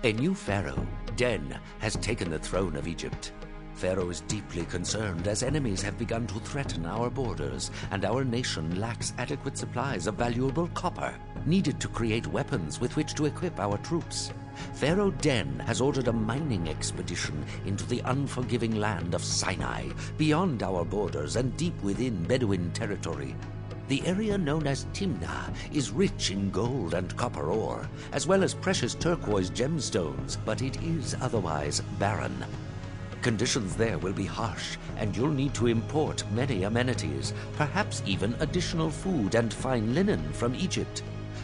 A new pharaoh, Den, has taken the throne of Egypt. Pharaoh is deeply concerned as enemies have begun to threaten our borders, and our nation lacks adequate supplies of valuable copper, needed to create weapons with which to equip our troops. Pharaoh Den has ordered a mining expedition into the unforgiving land of Sinai, beyond our borders and deep within Bedouin territory. The area known as Timna is rich in gold and copper ore, as well as precious turquoise gemstones, but it is otherwise barren. Conditions there will be harsh, and you'll need to import many amenities, perhaps even additional food and fine linen from Egypt.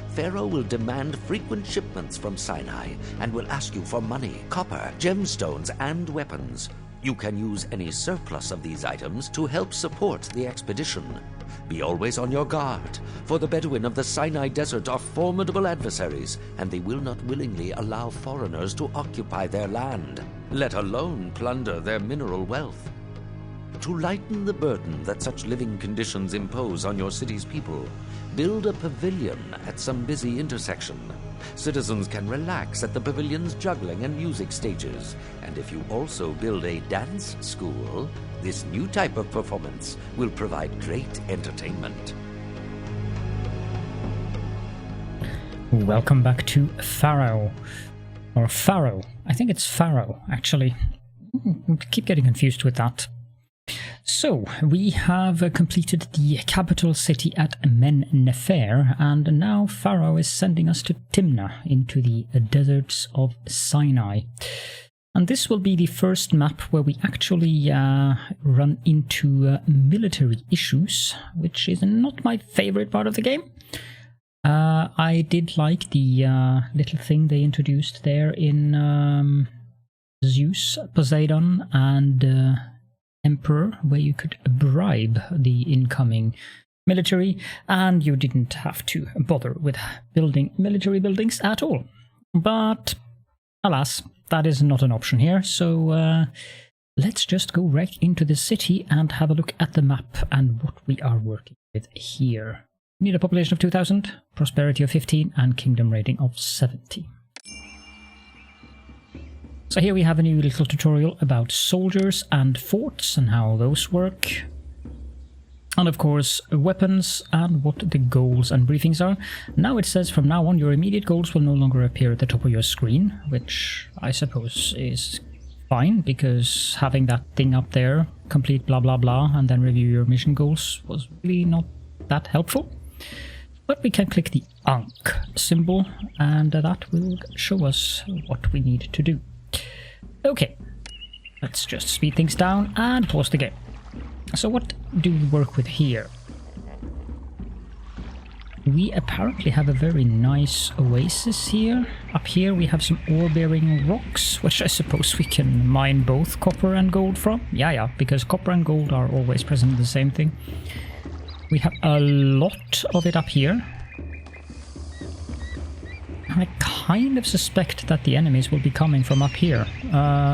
Pharaoh will demand frequent shipments from Sinai and will ask you for money, copper, gemstones, and weapons. You can use any surplus of these items to help support the expedition. Be always on your guard, for the Bedouin of the Sinai Desert are formidable adversaries, and they will not willingly allow foreigners to occupy their land, let alone plunder their mineral wealth. To lighten the burden that such living conditions impose on your city's people, build a pavilion at some busy intersection. Citizens can relax at the pavilion's juggling and music stages, and if you also build a dance school, this new type of performance will provide great entertainment. Welcome back to Pharaoh. Or Pharaoh. I think it's Pharaoh, actually. I keep getting confused with that. So, we have completed the capital city at Men-Nefer, and now Pharaoh is sending us to Timna, into the deserts of Sinai. And this will be the first map where we actually run into military issues, which is not my favorite part of the game. I did like the little thing they introduced there in Zeus, Poseidon, and Emperor, where you could bribe the incoming military, and you didn't have to bother with building military buildings at all. But, alas, that is not an option here, so let's just go right into the city and have a look at the map and what we are working with here. We need a population of 2,000, prosperity of 15, and kingdom rating of 70. So here we have a new little tutorial about soldiers and forts and how those work. And of course, weapons and what the goals and briefings are. Now it says from now on your immediate goals will no longer appear at the top of your screen, which I suppose is fine, because having that thing up there, complete blah blah blah, and then review your mission goals was really not that helpful. But we can click the Ankh symbol, and that will show us what we need to do. Okay, let's just speed things down and pause the game. So what do we work with here? We apparently have a very nice oasis here. Up here we have some ore-bearing rocks, which I suppose we can mine both copper and gold from. Yeah, because copper and gold are always present in the same thing. We have a lot of it up here. I kind of suspect that the enemies will be coming from up here.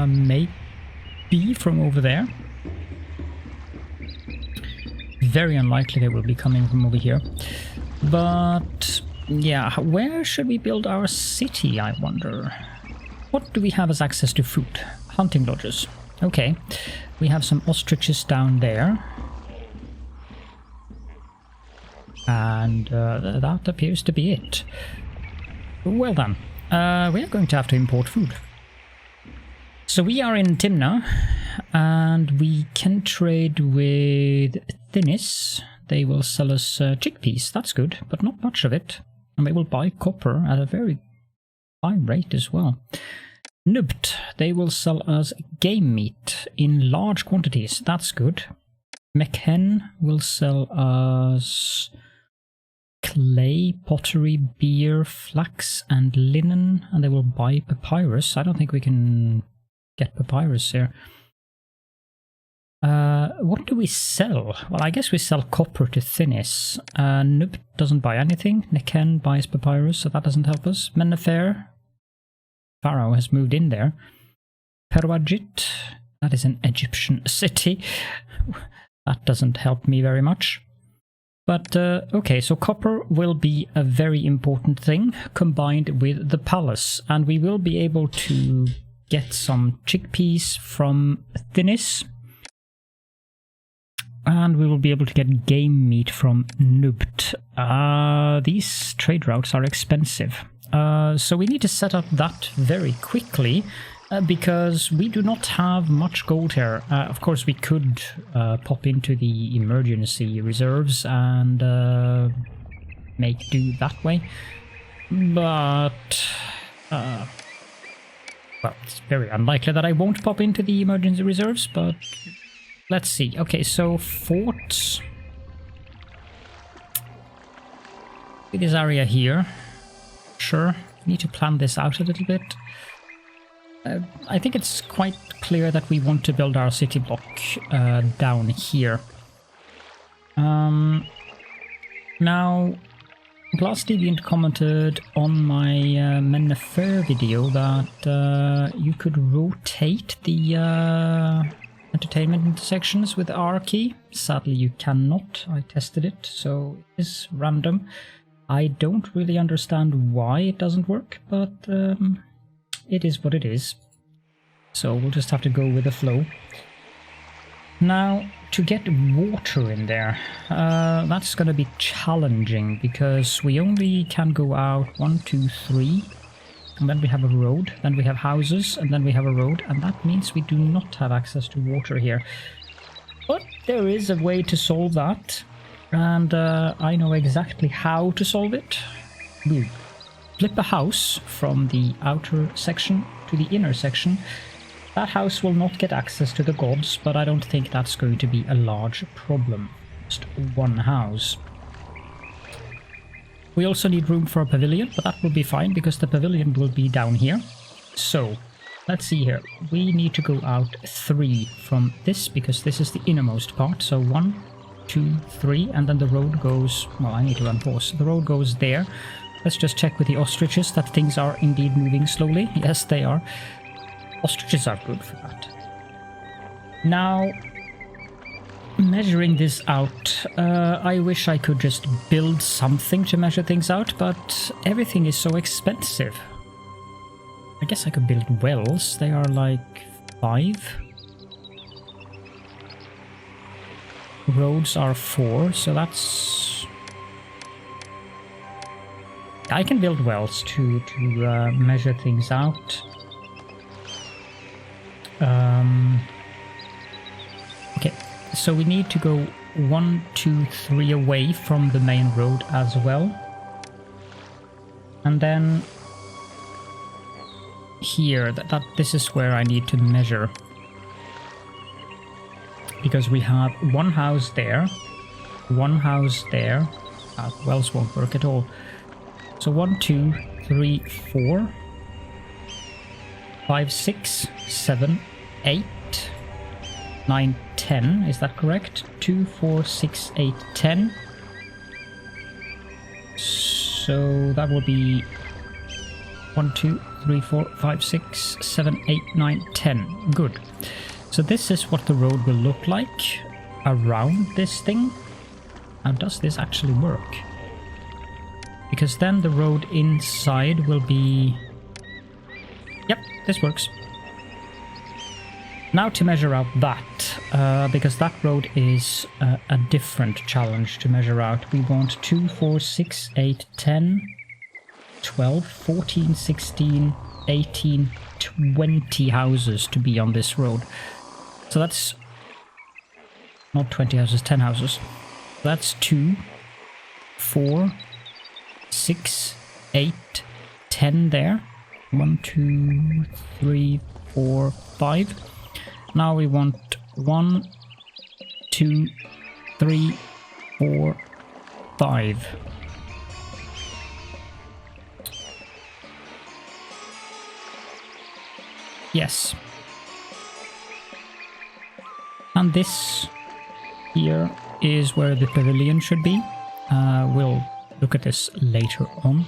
Maybe from over there. Very unlikely they will be coming from over here. But yeah, where should we build our city, I wonder? What do we have as access to food? Hunting lodges. Okay, we have some ostriches down there. And that appears to be it. Well then, we are going to have to import food. So we are in Timna, and we can trade with Thinis. They will sell us chickpeas, that's good, but not much of it. And they will buy copper at a very high rate as well. Nubt, they will sell us game meat in large quantities, that's good. Mekhen will sell us clay, pottery, beer, flax, and linen, and they will buy papyrus. I don't think we can get papyrus here. What do we sell? Well, I guess we sell copper to Thinis. Noob doesn't buy anything. Neken buys papyrus, so that doesn't help us. Men-Nefer, Pharaoh has moved in there. Perwajit, that is an Egyptian city. That doesn't help me very much. But, okay, so copper will be a very important thing combined with the palace. And we will be able to get some chickpeas from Thinis. And we will be able to get game meat from Nubt. These trade routes are expensive. So we need to set up that very quickly. Because we do not have much gold here. Of course, we could pop into the emergency reserves and make do that way. But, well, it's very unlikely that I won't pop into the emergency reserves, but let's see. Okay, so forts. This area here. Sure, need to plan this out a little bit. I think it's quite clear that we want to build our city block down here. Now, Glass Deviant commented on my Mennefer video that you could rotate the entertainment intersections with R key. Sadly, you cannot. I tested it, so it is random. I don't really understand why it doesn't work, but it is what it is. So we'll just have to go with the flow. Now, to get water in there, that's going to be challenging because we only can go out 1, 2, 3, and then we have a road, then we have houses, and then we have a road, and that means we do not have access to water here. But there is a way to solve that, and I know exactly how to solve it. We'll flip a house from the outer section to the inner section. That house will not get access to the gods, but I don't think that's going to be a large problem. Just one house. We also need room for a pavilion, but that will be fine because the pavilion will be down here. So, let's see here. We need to go out 3 from this because this is the innermost part. So 1, 2, 3, and then the road goes... Well, I need to unpause. The road goes there. Let's just check with the ostriches that things are indeed moving slowly. Yes, they are. Ostriches are good for that. Now, measuring this out, I wish I could just build something to measure things out, but everything is so expensive. I guess I could build wells. They are like 5. Roads are 4, so that's... I can build wells to measure things out. Okay, so we need to go 1, 2, 3 away from the main road as well. And then here, this is where I need to measure. Because we have one house there, one house there. Wells won't work at all. So 1, 2, 3, 4, 5, 6, 7, 8, 9, 10. Is that correct? 2, 4, 6, 8, 10. So that will be 1, 2, 3, 4, 5, 6, 7, 8, 9, 10. Good. So this is what the road will look like around this thing. Now, does this actually work? Because then the road inside will be... Yep, this works. Now to measure out that, because that road is a different challenge to measure out. We want 2, 4, 6, 8, 10, 12, 14, 16, 18, 20 houses to be on this road. So that's not 20 houses, 10 houses. That's 2, 4, 6, 8, 10 there. 1, 2, 3, 4, 5. Now we want 1, 2, 3, 4, 5. Yes. And this here is where the pavilion should be. We'll look at this later on.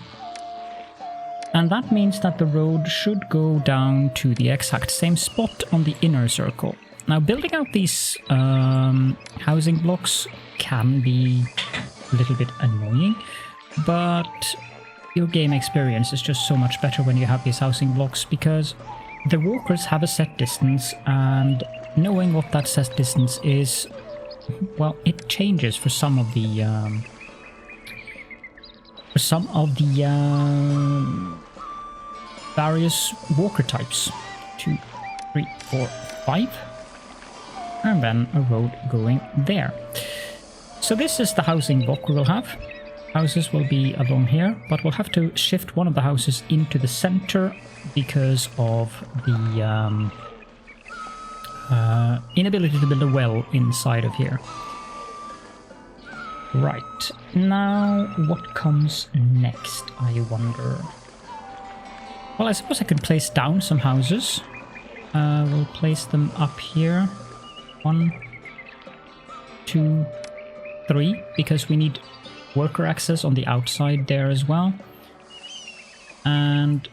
And that means that the road should go down to the exact same spot on the inner circle. Now, building out these housing blocks can be a little bit annoying, but your game experience is just so much better when you have these housing blocks, because the walkers have a set distance, and knowing what that set distance is, well, it changes for some of the various walker types. 2, 3, 4, 5, and then a road going there. So this is the housing block we will have. Houses will be along here, but we'll have to shift one of the houses into the center because of the inability to build a well inside of here. Right, now what comes next, I wonder? Well, I suppose I can place down some houses. We'll place them up here. 1, 2, 3, because we need worker access on the outside there as well. And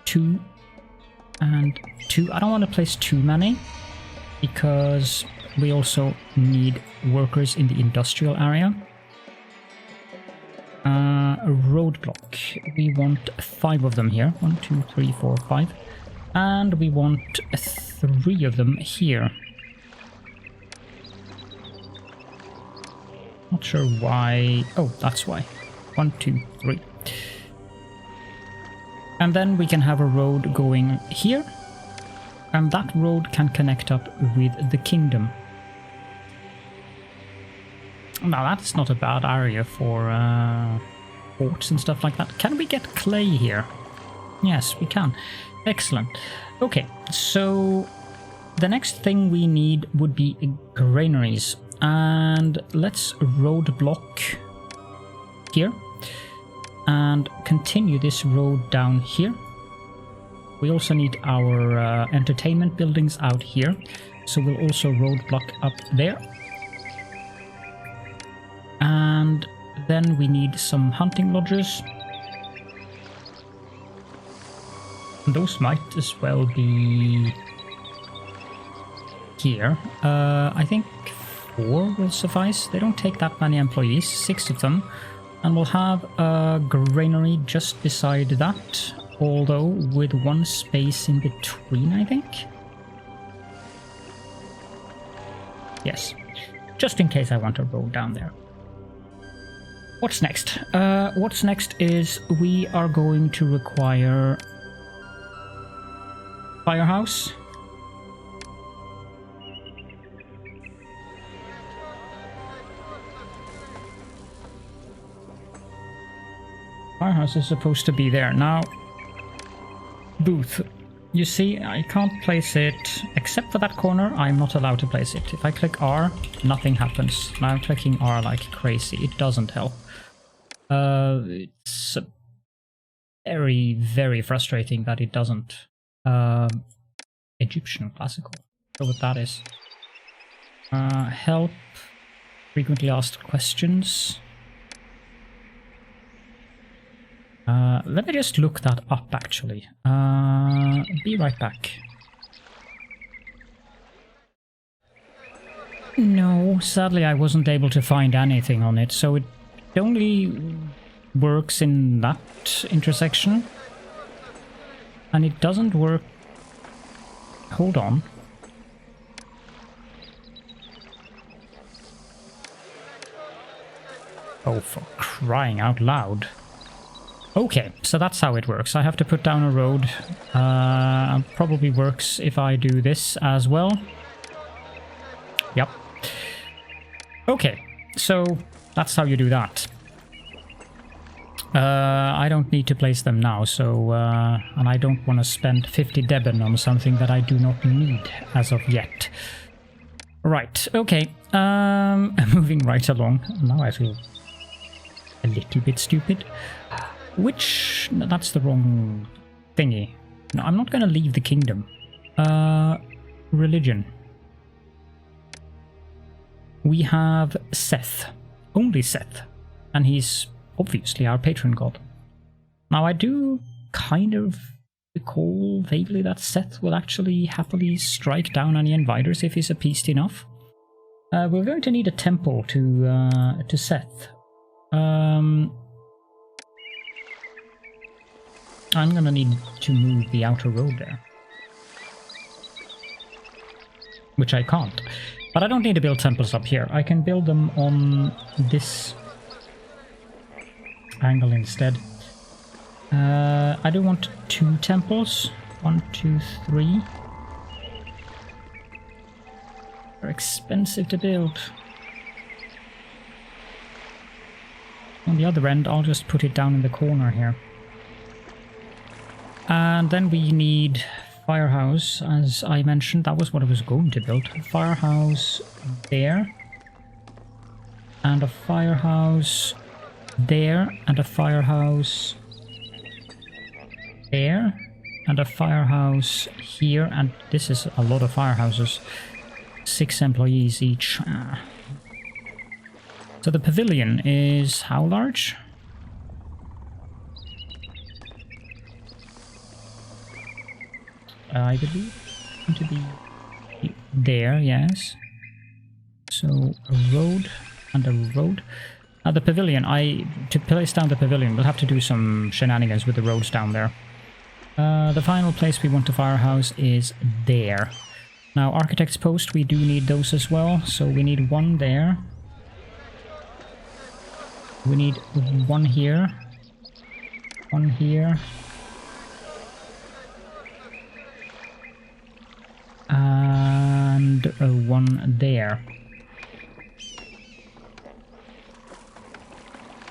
2 and 2. I don't want to place too many, because we also need workers in the industrial area. A roadblock. We want 5 of them here. 1, 2, 3, 4, 5. And we want 3 of them here. Not sure why. Oh, that's why. 1, 2, 3. And then we can have a road going here. And that road can connect up with the kingdom. Now that's not a bad area for ports and stuff like that. Can we get clay here? Yes, we can. Excellent. Okay, so the next thing we need would be granaries. And let's roadblock here. And continue this road down here. We also need our entertainment buildings out here. So we'll also roadblock up there. And then we need some hunting lodges. And those might as well be here. I think 4 will suffice. They don't take that many employees, 6 of them. And we'll have a granary just beside that, although with 1 space in between, I think. Yes, just in case I want to roll down there. What's next? What's next is we are going to require firehouse. Firehouse is supposed to be there. Now, booth. You see, I can't place it, except for that corner, I'm not allowed to place it. If I click R, nothing happens. Now I'm clicking R like crazy. It doesn't help. It's very, very frustrating that it doesn't. Egyptian classical. So what that is. Help. Frequently asked questions. Let me just look that up, actually. Be right back. No, sadly I wasn't able to find anything on it, so it only works in that intersection. And it doesn't work... Hold on. Oh, for crying out loud. Okay, so that's how it works. I have to put down a road. Probably works if I do this as well. Yep. Okay, so that's how you do that. I don't need to place them now, so... and I don't want to spend 50 Deben on something that I do not need as of yet. Right, okay. Moving right along. Now I feel a little bit stupid. Which... No, that's the wrong thingy. No, I'm not going to leave the kingdom. Religion. We have Seth. Only Seth. And he's obviously our patron god. Now I do kind of recall vaguely that Seth will actually happily strike down any invaders if he's appeased enough. We're going to need a temple to Seth. I'm gonna need to move the outer road there. Which I can't. But I don't need to build temples up here. I can build them on this angle instead. I do want 2 temples. 1, 2, 3. They're expensive to build. On the other end, I'll just put it down in the corner here. And then we need firehouse, as I mentioned. That was what I was going to build. Firehouse there. And a firehouse there. And a firehouse there. And a firehouse here. And this is a lot of firehouses. 6 employees each. So the pavilion is how large? I believe to be there, yes. So a road and a road. Now the pavilion, to place down the pavilion, we'll have to do some shenanigans with the roads down there. The final place we want a firehouse is there. Now architect's post, we do need those as well. So we need 1 there. We need 1 here. 1 here. And 1 there.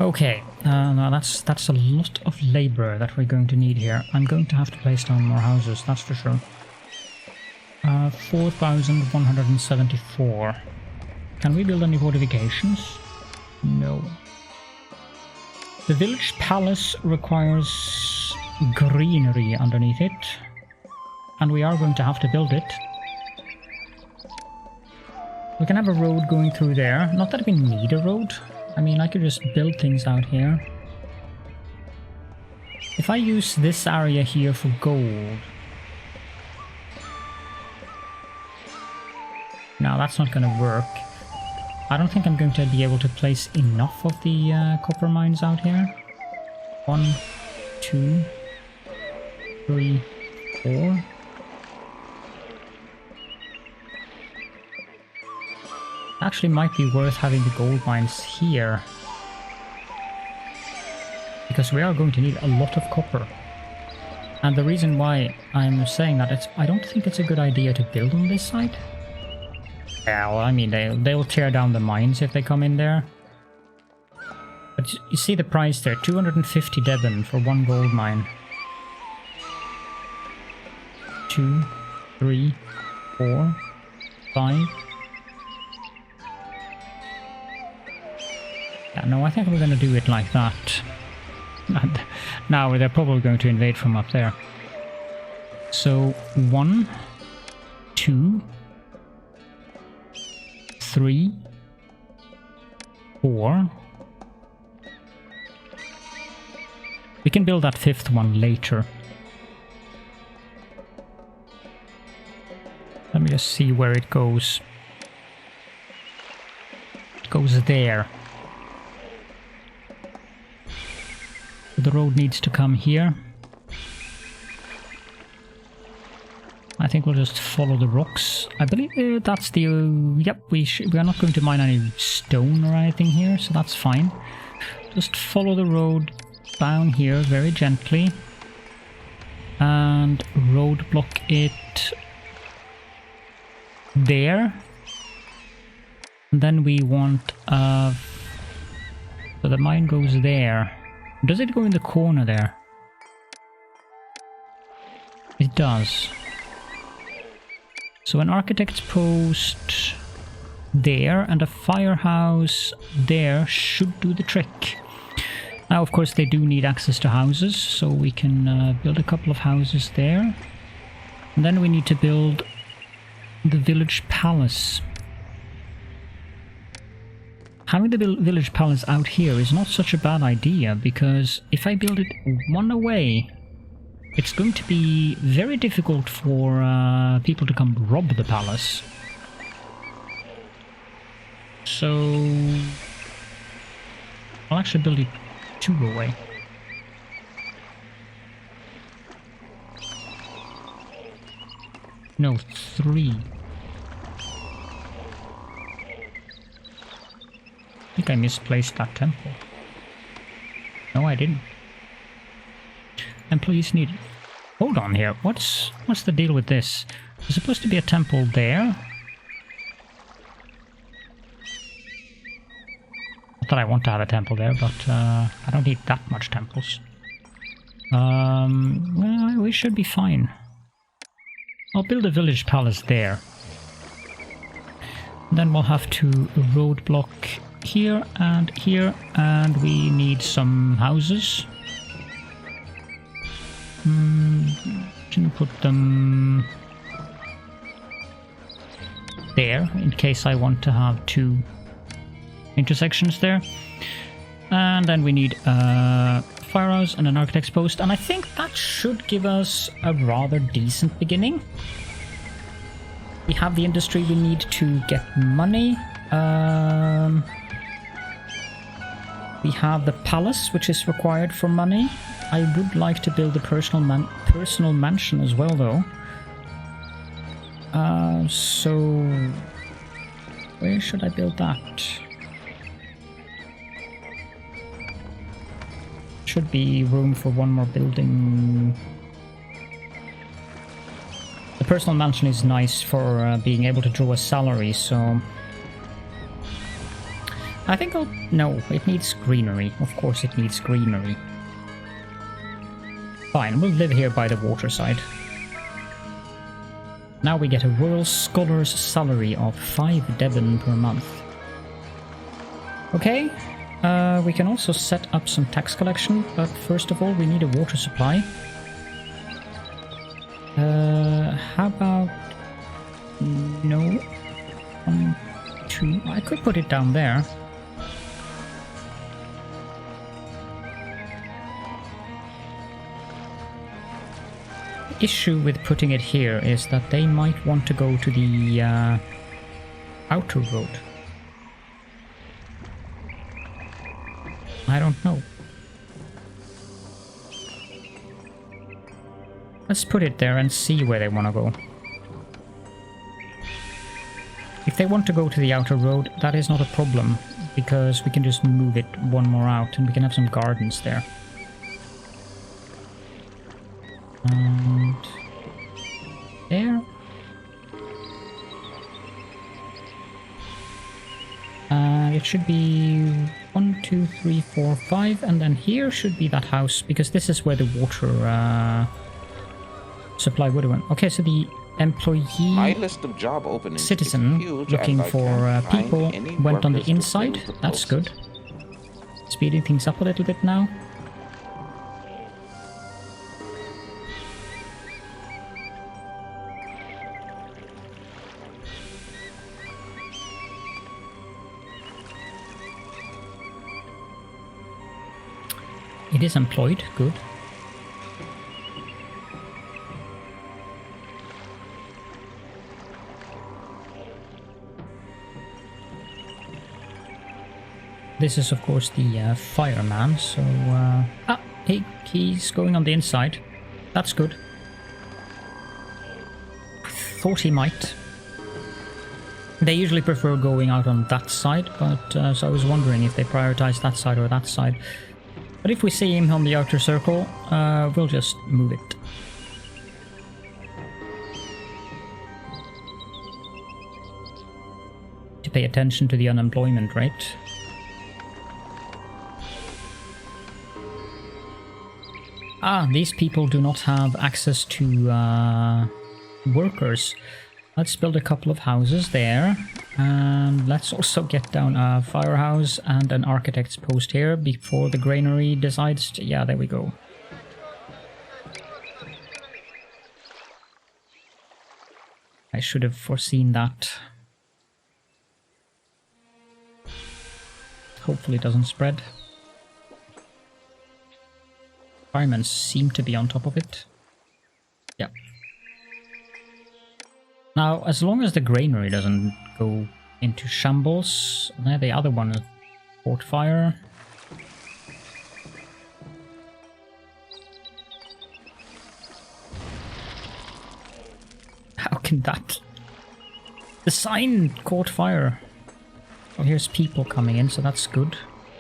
Okay, now that's a lot of labor that we're going to need here. I'm going to have to place down more houses, that's for sure. 4,174. Can we build any fortifications? No. The village palace requires greenery underneath it. And we are going to have to build it. We can have a road going through there. Not that we need a road. I mean, I could just build things out here. If I use this area here for gold... No, that's not going to work. I don't think I'm going to be able to place enough of the copper mines out here. 1, 2, 3, 4... Actually might be worth having the gold mines here. Because we are going to need a lot of copper. And the reason why I'm saying that, I don't think it's a good idea to build on this side. Well, I mean, they'll tear down the mines if they come in there. But you see the price there, 250 Devon for 1 gold mine. 2, 3, 4, 5... Yeah, no, I think we're going to do it like that. And now they're probably going to invade from up there. So 1, 2, 3, 4. We can build that 5th one later. Let me just see where it goes. It goes there. The road needs to come here. I think we'll just follow the rocks. I believe that's the... yep, we are not going to mine any stone or anything here, so that's fine. Just follow the road down here very gently. And roadblock it there. And then we want... so the mine goes there. Does it go in the corner there? It does. So an architect's post there and a firehouse there should do the trick. Now, of course, they do need access to houses, so we can build a couple of houses there. And then we need to build the village palace. Having the village palace out here is not such a bad idea, because if I build it 1 away, it's going to be very difficult for people to come rob the palace. So I'll actually build it 2 away. No, 3. I think I misplaced that temple. No, I didn't. Employees need... Hold on here. What's the deal with this? There's supposed to be a temple there. Not that I want to have a temple there, but I don't need that much temples. Well, we should be fine. I'll build a village palace there. Then we'll have to roadblock here, and we need some houses. Can put them there in case I want to have 2 intersections there. And then we need Pharaohs and an architect's post, and I think that should give us a rather decent beginning. We have the industry we need to get money. We have the palace, which is required for money. I would like to build a personal mansion as well, though. So where should I build that? Should be room for 1 more building. The personal mansion is nice for being able to draw a salary, so I think I'll... No, it needs greenery. Of course it needs greenery. Fine, we'll live here by the waterside. Now we get a Royal Scholar's salary of 5 Devon per month. Okay, we can also set up some tax collection, but first of all we need a water supply. How about... No. 1, 2... I could put it down there. Issue with putting it here is that they might want to go to the outer road. I don't know. Let's put it there and see where they want to go. If they want to go to the outer road, that is not a problem, because we can just move it 1 more out and we can have some gardens there. And there. It should be 1, 2, 3, 4, 5, and then here should be that house, because this is where the water supply would have went. Okay, so the employee My list of job openings citizen is huge, looking as I for can't find people any went on the workers to inside. fill the That's posts. good. Speeding things up a little bit now. It is employed, good. This is of course the fireman, so... he's going on the inside. That's good. Thought he might. They usually prefer going out on that side, but so I was wondering if they prioritize that side or that side. But if we see him on the outer circle, we'll just move it. To pay attention to the unemployment rate. These people do not have access to workers. Let's build a couple of houses there. And let's also get down a firehouse and an architect's post here before the granary decides to... Yeah, there we go. I should have foreseen that. Hopefully it doesn't spread. Firemen seem to be on top of it. Yeah. Now, as long as the granary doesn't go into shambles... There, the other one is port fire. Look at that. The sign caught fire. Oh, here's people coming in, so that's good.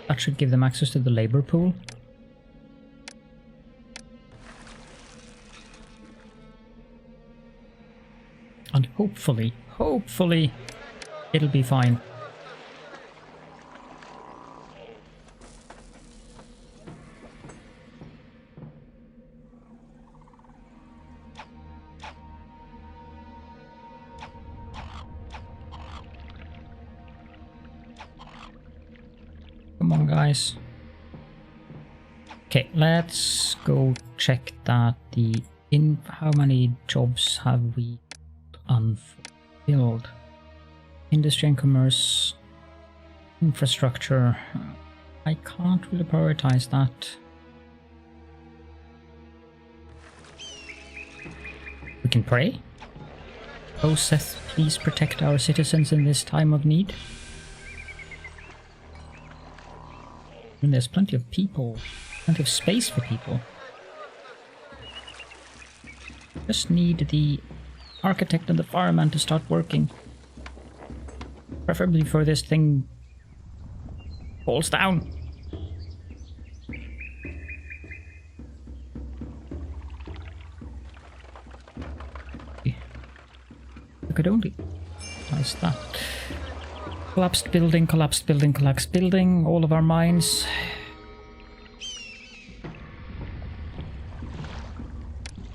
That should give them access to the labor pool. And hopefully, it'll be fine. Come on, guys. Okay, let's go check that how many jobs have we unfulfilled? Industry and commerce, infrastructure. I can't really prioritize that. We can pray. Oh Seth, please protect our citizens in this time of need. And there's plenty of people, plenty of space for people. Just need the architect and the fireman to start working. Preferably before this thing falls down. I could only... How's that? Collapsed building, collapsed building, collapsed building. All of our mines.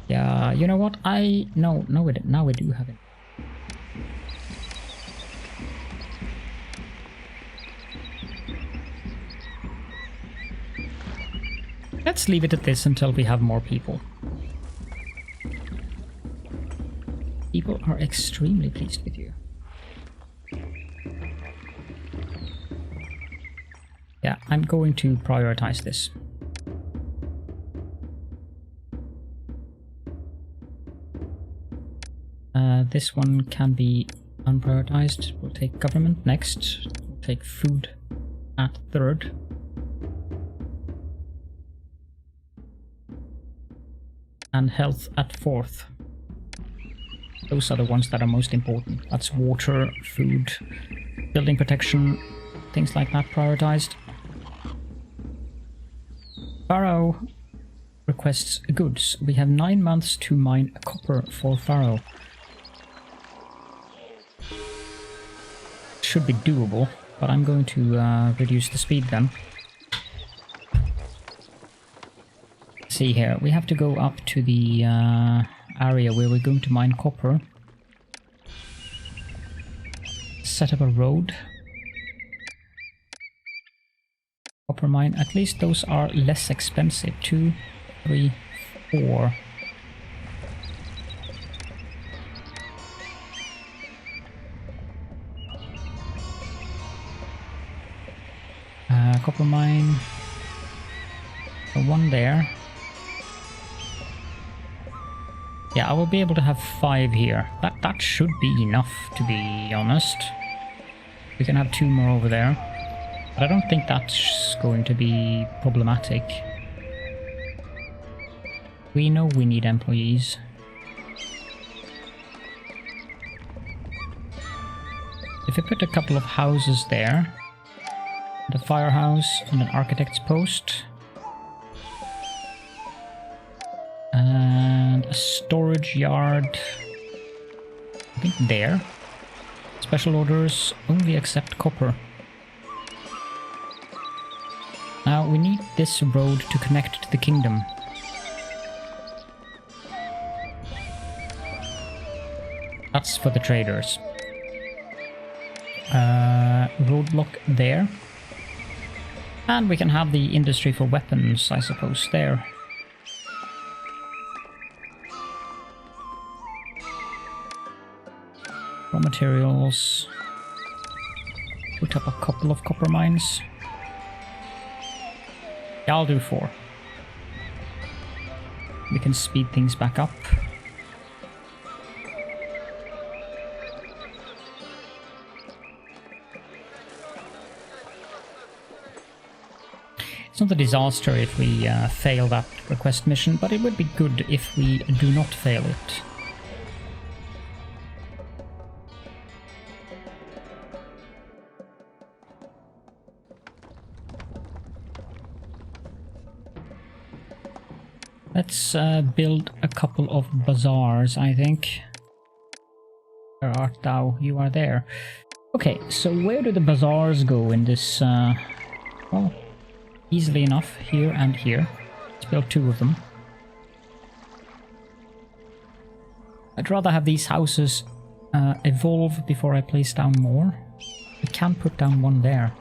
Yeah, you know what? No, now we do have it. Let's leave it at this until we have more people. People are extremely pleased with you. Yeah, I'm going to prioritize this. This one can be unprioritized. We'll take government next. We'll take food at third. And health at fourth. Those are the ones that are most important. That's water, food, building protection, things like that prioritized. Pharaoh requests goods. We have 9 months to mine copper for Pharaoh. Should be doable, but I'm going to reduce the speed then. See here, we have to go up to the area where we're going to mine copper. Set up a road. Copper mine, at least those are less expensive. 2, 3, 4. Copper mine. One there. Yeah, I will be able to have 5 here. That should be enough, to be honest. We can have 2 more over there. But I don't think that's going to be problematic. We know we need employees. If we put a couple of houses there, the firehouse and an architect's post, and a storage yard, I think there. Special orders only accept copper. Now we need this road to connect to the kingdom. That's for the traders. Roadblock there. And we can have the industry for weapons, I suppose, there. Raw materials. Put up a couple of copper mines. Yeah, I'll do 4. We can speed things back up. It's not a disaster if we fail that request mission, but it would be good if we do not fail it. Let's build a couple of bazaars, I think. Where art thou? You are there. Okay, so where do the bazaars go in this? Well, easily enough, here and here. Let's build 2 of them. I'd rather have these houses evolve before I place down more. I can put down 1 there.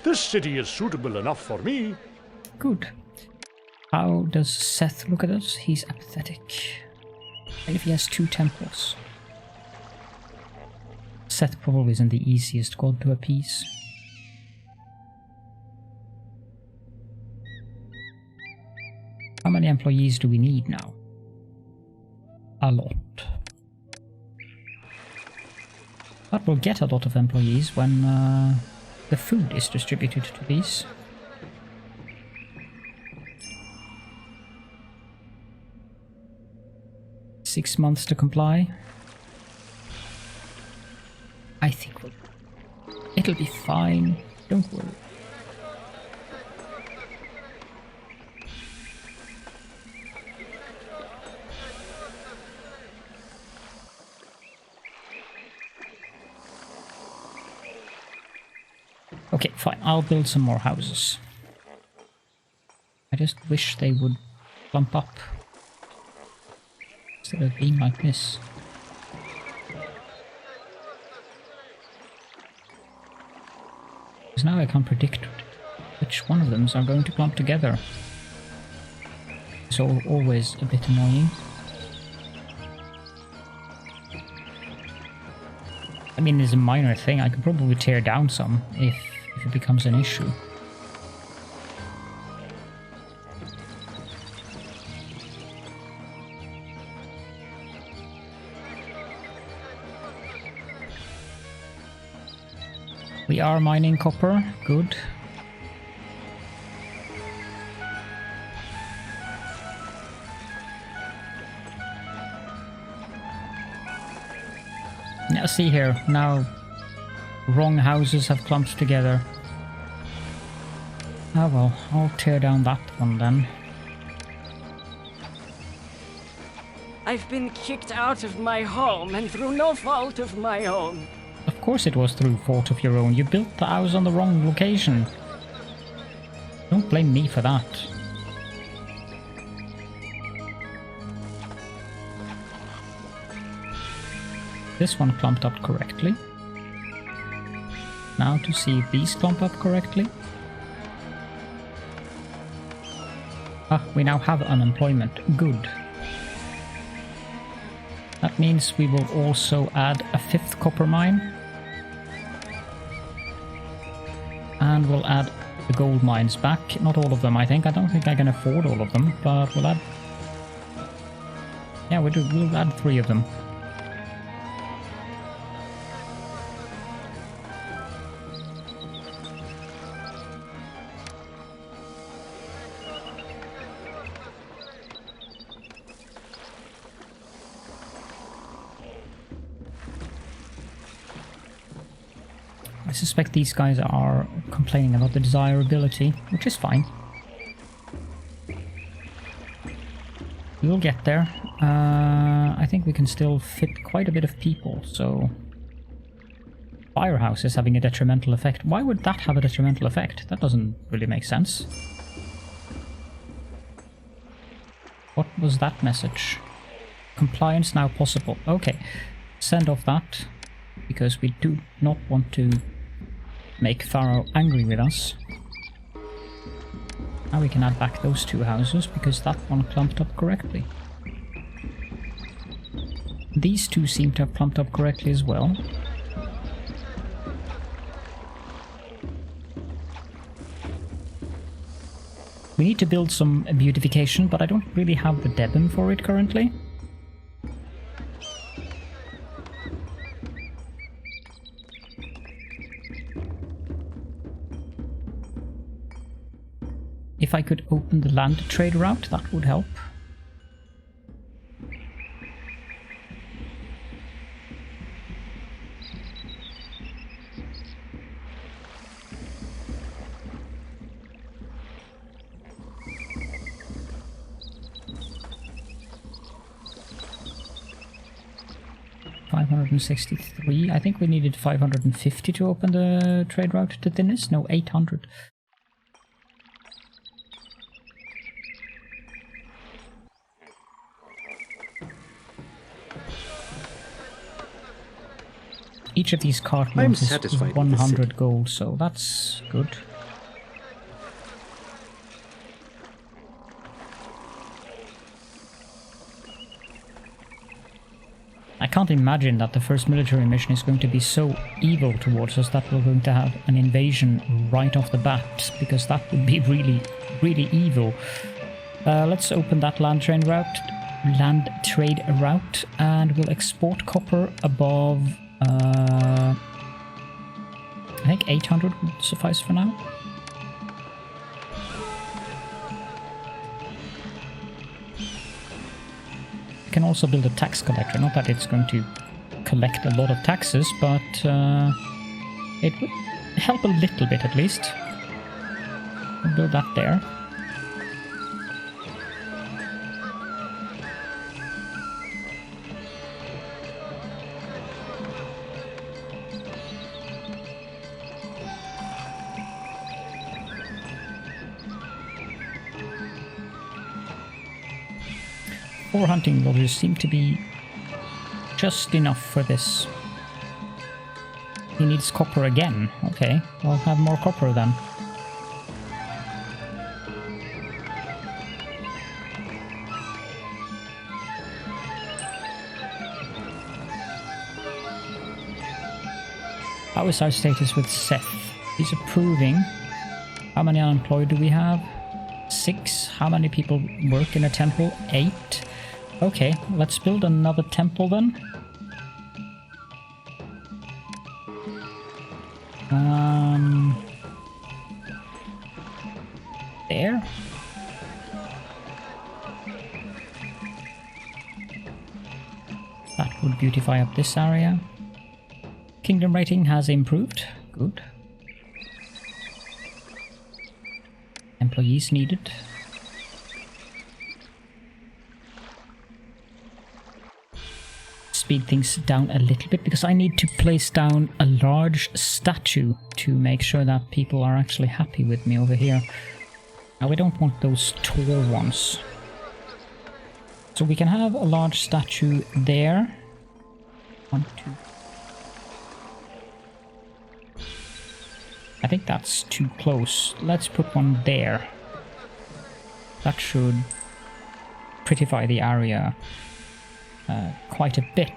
This city is suitable enough for me. Good. How does Seth look at us? He's apathetic. And if he has 2 temples. Seth probably isn't the easiest god to appease. How many employees do we need now? A lot. But we'll get a lot of employees when the food is distributed to these. Six months to comply. I think it'll be fine. Don't worry. Okay, fine. I'll build some more houses. I just wish they would clump up instead of being like this. Because now I can't predict which one of them are going to clump together. It's always a bit annoying. I mean, it's a minor thing. I could probably tear down some if it becomes an issue. We are mining copper. Good. Now see here, now wrong houses have clumped together. Oh well, I'll tear down that one then. I've been kicked out of my home and through no fault of my own. Of course it was through fault of your own. You built the house on the wrong location. Don't blame me for that. This one clumped up correctly. Now to see if these clump up correctly. Ah, we now have unemployment. Good. That means we will also add a 5th copper mine. And we'll add the gold mines back. Not all of them, I think. I don't think I can afford all of them, but we'll add... Yeah, we'll add 3 of them. I suspect these guys are complaining about the desirability, which is fine. We'll get there. I think we can still fit quite a bit of people, so... Firehouse is having a detrimental effect. Why would that have a detrimental effect? That doesn't really make sense. What was that message? Compliance now possible. Okay, send off that, because we do not want to make Pharaoh angry with us. Now we can add back those 2 houses, because that one clumped up correctly. These 2 seem to have clumped up correctly as well. We need to build some beautification, but I don't really have the Debon for it currently. If I could open the land trade route, that would help. 563. I think we needed 550 to open the trade route to Thinis. No, 800. Each of these cart loads is 100 gold, so that's good. I can't imagine that the first military mission is going to be so evil towards us that we're going to have an invasion right off the bat, because that would be really, really evil. Let's open that land trade route, and we'll export copper above. I think 800 would suffice for now. We can also build a tax collector. Not that it's going to collect a lot of taxes, but it would help a little bit at least. We'll build that there. Four hunting lodges seem to be just enough for this. He needs copper again. Okay, I'll have more copper then. How is our status with Seth? He's approving. How many unemployed do we have? 6. How many people work in a temple? 8. Okay, let's build another temple then. There. That would beautify up this area. Kingdom rating has improved. Good. Employees needed. Speed things down a little bit because I need to place down a large statue to make sure that people are actually happy with me over here. Now we don't want those tall ones. So we can have a large statue there. 1, 2. I think that's too close. Let's put one there. That should prettify the area quite a bit.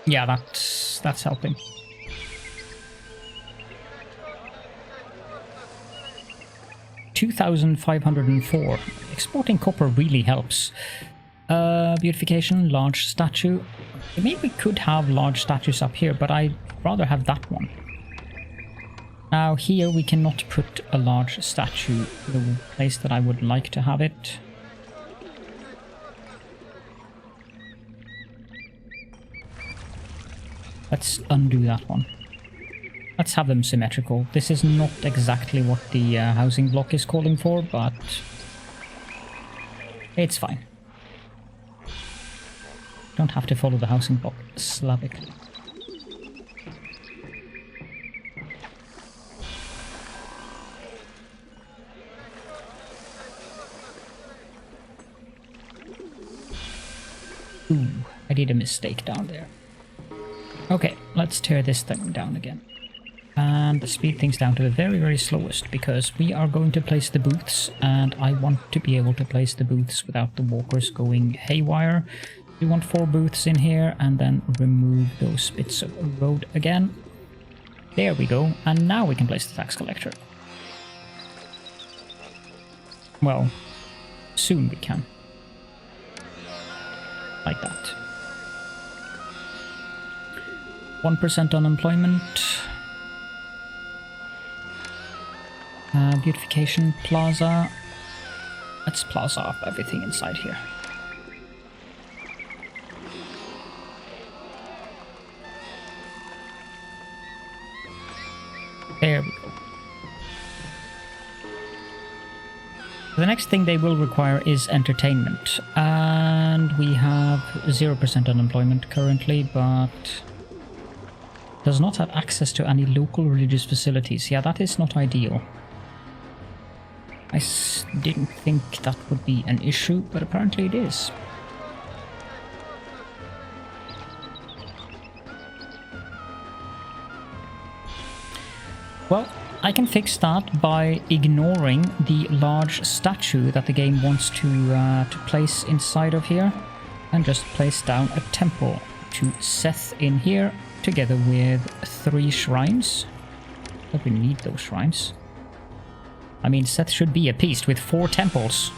Yeah, that's helping. $2,504. Exporting copper really helps. Beautification, large statue. Maybe we could have large statues up here, but I'd rather have that one. Now here we cannot put a large statue, the place that I would like to have it. Let's undo that one. Let's have them symmetrical. This is not exactly what the housing block is calling for, but it's fine. Don't have to follow the housing block slavically. Ooh, I did a mistake down there. Okay, let's tear this thing down again. And speed things down to the very, very slowest, because we are going to place the booths, and I want to be able to place the booths without the walkers going haywire. We want 4 booths in here, and then remove those bits of road again. There we go, and now we can place the tax collector. Well, soon we can. Like that. 1% unemployment. Beautification plaza. Let's plaza up everything inside here. There we go. The next thing they will require is entertainment, and we have 0% unemployment currently, but does not have access to any local religious facilities. Yeah, that is not ideal. I didn't think that would be an issue, but apparently it is. Well, I can fix that by ignoring the large statue that the game wants to place inside of here, and just place down a temple to Seth in here, together with 3 shrines. But we need those shrines. I mean, Seth should be appeased with 4 temples.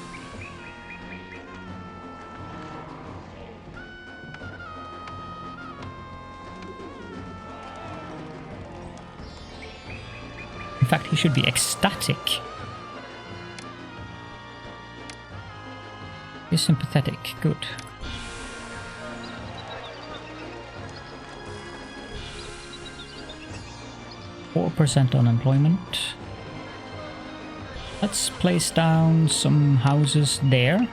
In fact, he should be ecstatic. He's sympathetic. Good. %4 unemployment. Let's place down some houses there.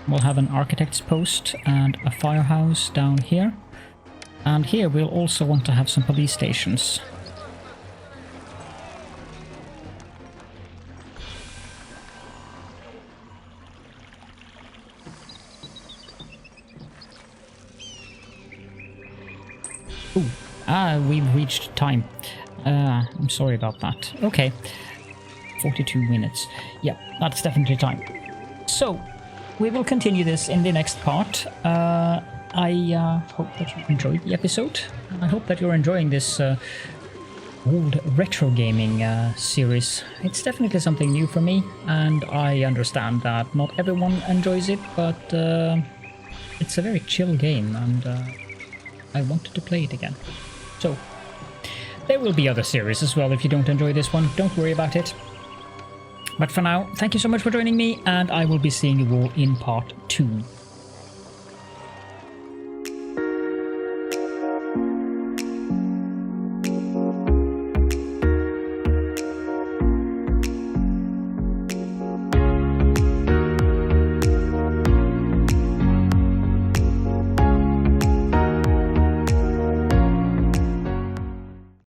We'll have an architect's post and a firehouse down here. And here we'll also want to have some police stations. Ooh. We've reached time. I'm sorry about that. Okay. 42 minutes. Yeah, that's definitely time. So, we will continue this in the next part. I hope that you enjoyed the episode. I hope that you're enjoying this old retro gaming series. It's definitely something new for me, and I understand that not everyone enjoys it, but it's a very chill game, and I wanted to play it again. So, there will be other series as well if you don't enjoy this one. Don't worry about it. But for now, thank you so much for joining me, and I will be seeing you all in part 2.